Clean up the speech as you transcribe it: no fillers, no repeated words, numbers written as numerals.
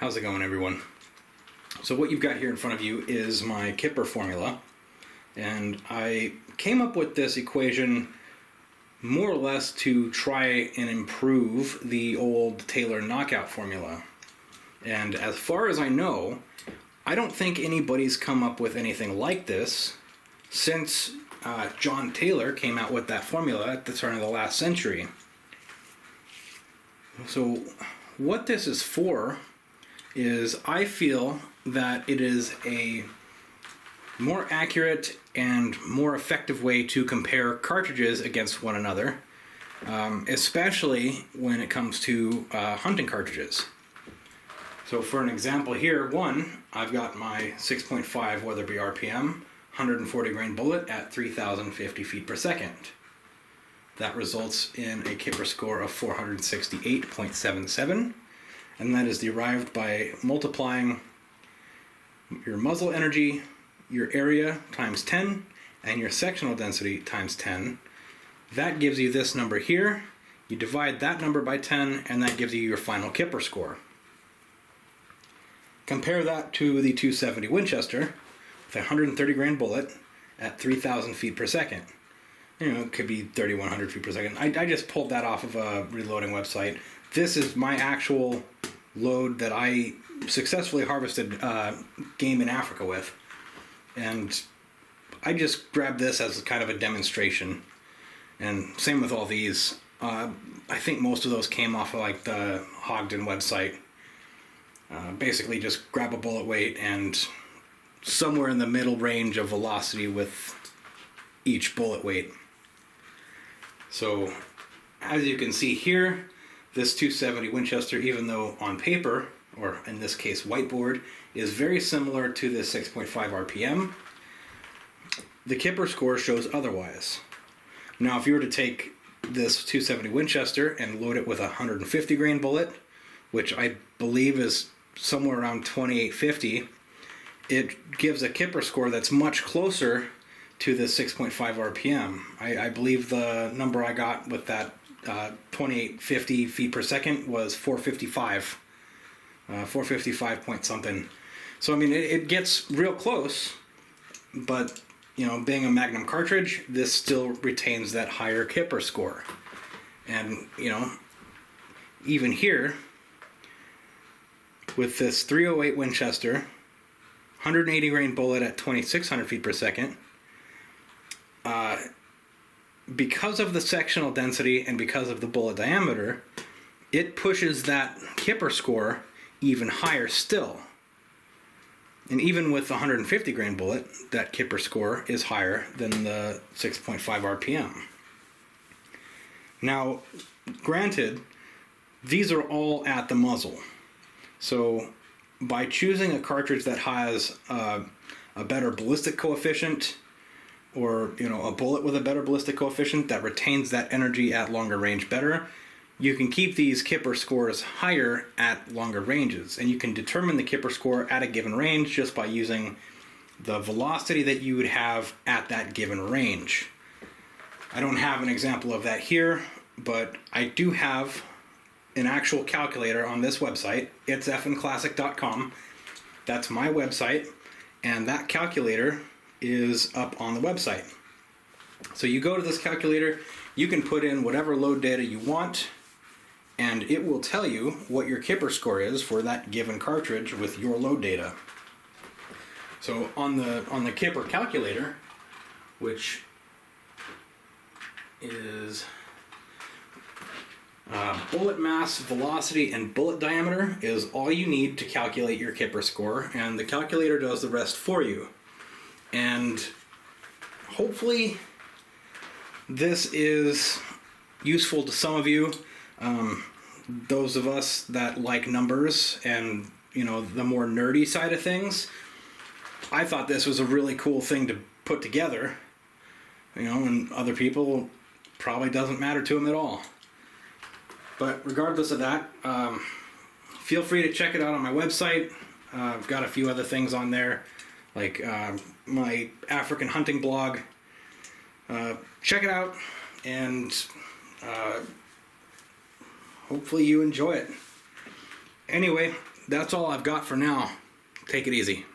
How's it going, everyone? So what you've got here in front of you is my K.I.P.R formula, and I came up with this equation more or less to try and improve the old Taylor knockout formula. And as far as I know, I don't think anybody's come up with anything like this since John Taylor came out with that formula at the turn of the last century. So what this is for is I feel that it is a more accurate and more effective way to compare cartridges against one another, especially when it comes to hunting cartridges. So for an example here, I've got my 6.5 Weatherby RPM, 140 grain bullet at 3,050 feet per second. That results in a K.I.P.R score of 468.77, and that is derived by multiplying your muzzle energy, your area times 10, and your sectional density times 10. That gives you this number here. You divide that number by 10, and that gives you your final K.I.P.R score. Compare that to the 270 Winchester with a 130 grain bullet at 3,000 feet per second. It could be 3,100 feet per second. I just pulled that off of a reloading website. This is my actual load that I successfully harvested game in Africa with. And I just grabbed this as kind of a demonstration. And same with all these. I think most of those came off of like the Hogden website. Basically just grab a bullet weight and somewhere in the middle range of velocity with each bullet weight. So as you can see here, this 270 Winchester, even though on paper, or in this case whiteboard, is very similar to the 6.5 RPM, the K.I.P.R score shows otherwise. Now if you were to take this 270 Winchester and load it with a 150 grain bullet, which I believe is somewhere around 2850, it gives a K.I.P.R score that's much closer to the 6.5 RPM. I believe the number I got with that 2850 feet per second was 455. 455 point something. So I mean, it gets real close, but being a Magnum cartridge, this still retains that higher K.I.P.R score. And even here, with this 308 Winchester, 180 grain bullet at 2,600 feet per second, because of the sectional density and because of the bullet diameter, it pushes that K.I.P.R score even higher still. And even with the 150 grain bullet, that K.I.P.R score is higher than the 6.5 RPM. Now, granted, these are all at the muzzle. So by choosing a cartridge that has a better ballistic coefficient, or a bullet with a better ballistic coefficient that retains that energy at longer range better, you can keep these K.I.P.R scores higher at longer ranges. And you can determine the K.I.P.R score at a given range just by using the velocity that you would have at that given range. I don't have an example of that here, but I do have an actual calculator on this website. It's fnclassic.com. That's my website, and that calculator is up on the website. So you go to this calculator, you can put in whatever load data you want, and it will tell you what your K.I.P.R score is for that given cartridge with your load data. So on the K.I.P.R calculator, which is bullet mass, velocity, and bullet diameter, is all you need to calculate your K.I.P.R score, and the calculator does the rest for you. And hopefully this is useful to some of you, those of us that like numbers and the more nerdy side of things. I thought this was a really cool thing to put together, and other people probably doesn't matter to them at all. But regardless of that, feel free to check it out on my website. I've got a few other things on there, like my African hunting blog. Check it out, and hopefully you enjoy it. Anyway, that's all I've got for now. Take it easy.